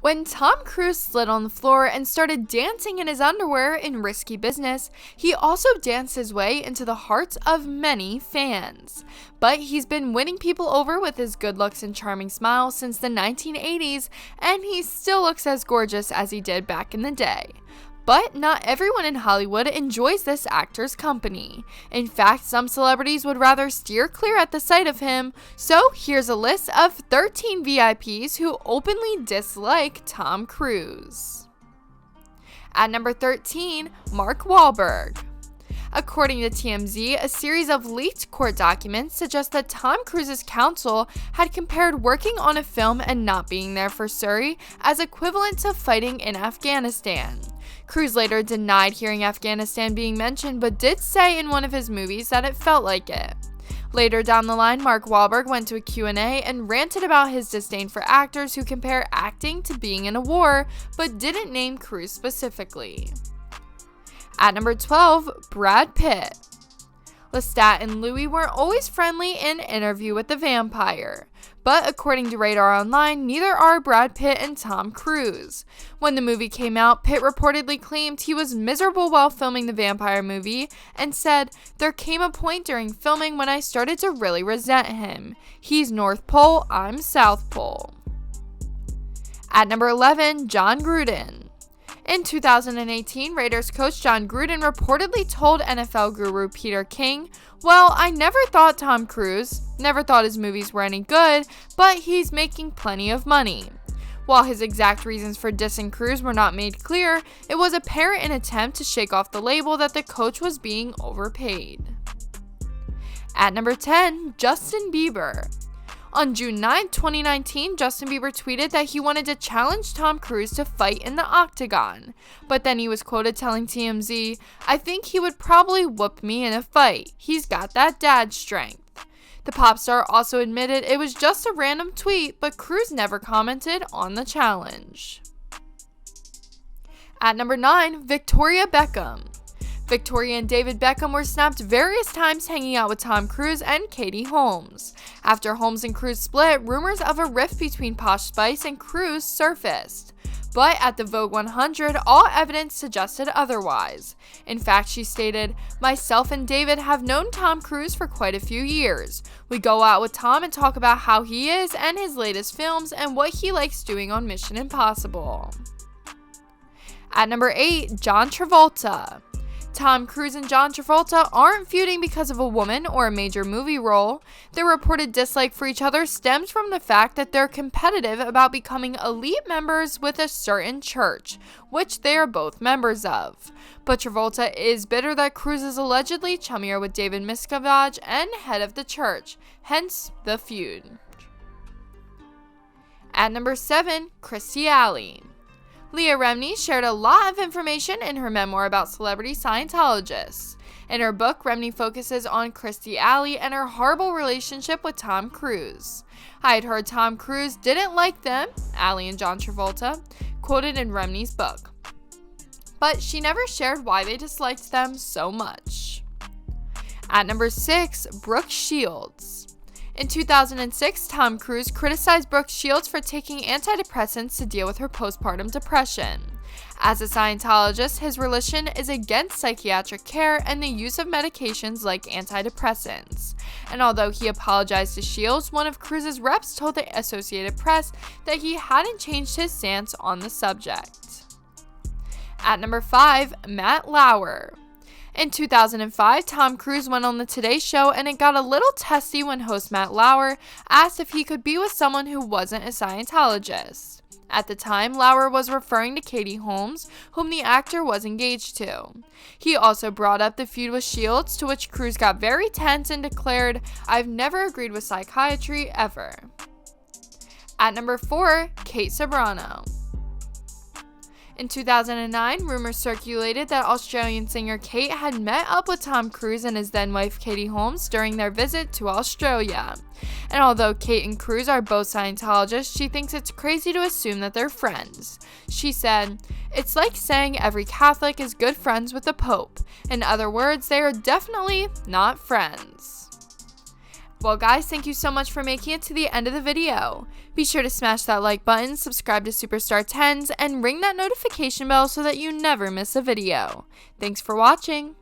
When Tom Cruise slid on the floor and started dancing in his underwear in Risky Business, he also danced his way into the hearts of many fans. But he's been winning people over with his good looks and charming smile since the 1980s, and he still looks as gorgeous as he did back in the day. But not everyone in Hollywood enjoys this actor's company. In fact, some celebrities would rather steer clear at the sight of him, so here's a list of 13 VIPs who openly dislike Tom Cruise. At number 13, Mark Wahlberg. According to TMZ, a series of leaked court documents suggest that Tom Cruise's counsel had compared working on a film and not being there for Suri as equivalent to fighting in Afghanistan. Cruise later denied hearing Afghanistan being mentioned, but did say in one of his movies that it felt like it. Later down the line, Mark Wahlberg went to a Q&A and ranted about his disdain for actors who compare acting to being in a war, but didn't name Cruise specifically. At number 12, Brad Pitt. Lestat and Louis weren't always friendly in Interview with the Vampire. But according to Radar Online, neither are Brad Pitt and Tom Cruise. When the movie came out, Pitt reportedly claimed he was miserable while filming the vampire movie and said, "There came a point during filming when I started to really resent him. He's North Pole, I'm South Pole." At number 11, Jon Gruden. In 2018, Raiders coach Jon Gruden reportedly told NFL guru Peter King, "Well, I never thought Tom Cruise, never thought his movies were any good, but he's making plenty of money." While his exact reasons for dissing Cruise were not made clear, it was apparent an attempt to shake off the label that the coach was being overpaid. At number 10, Justin Bieber. On June 9, 2019, Justin Bieber tweeted that he wanted to challenge Tom Cruise to fight in the octagon. But then he was quoted telling TMZ, "I think he would probably whoop me in a fight. He's got that dad strength." The pop star also admitted it was just a random tweet, but Cruise never commented on the challenge. At number 9, Victoria Beckham. Victoria and David Beckham were snapped various times hanging out with Tom Cruise and Katie Holmes. After Holmes and Cruise split, rumors of a rift between Posh Spice and Cruise surfaced. But at the Vogue 100, all evidence suggested otherwise. In fact, she stated, "Myself and David have known Tom Cruise for quite a few years. We go out with Tom and talk about how he is and his latest films and what he likes doing on Mission Impossible." At number 8, John Travolta. Tom Cruise and John Travolta aren't feuding because of a woman or a major movie role. Their reported dislike for each other stems from the fact that they're competitive about becoming elite members with a certain church, which they are both members of. But Travolta is bitter that Cruise is allegedly chummier with David Miscavige and head of the church, hence the feud. At number 7, Kirstie Alley. Leah Remini shared a lot of information in her memoir about celebrity Scientologists. In her book, Remini focuses on Kirstie Alley and her horrible relationship with Tom Cruise. I had heard Tom Cruise didn't like them, Alley and John Travolta, quoted in Remini's book. But she never shared why they disliked them so much. At number 6, Brooke Shields. In 2006, Tom Cruise criticized Brooke Shields for taking antidepressants to deal with her postpartum depression. As a Scientologist, his religion is against psychiatric care and the use of medications like antidepressants. And although he apologized to Shields, one of Cruise's reps told the Associated Press that he hadn't changed his stance on the subject. At number 5, Matt Lauer. In 2005, Tom Cruise went on the Today Show and it got a little testy when host Matt Lauer asked if he could be with someone who wasn't a Scientologist. At the time, Lauer was referring to Katie Holmes, whom the actor was engaged to. He also brought up the feud with Shields, to which Cruise got very tense and declared, "I've never agreed with psychiatry ever." At number 4, Kate Ceberano. In 2009, rumors circulated that Australian singer Kate had met up with Tom Cruise and his then-wife Katie Holmes during their visit to Australia. And although Kate and Cruise are both Scientologists, she thinks it's crazy to assume that they're friends. She said, "It's like saying every Catholic is good friends with the Pope. In other words, they are definitely not friends." Well guys, thank you so much for making it to the end of the video. Be sure to smash that like button, subscribe to Superstar 10s, and ring that notification bell so that you never miss a video. Thanks for watching.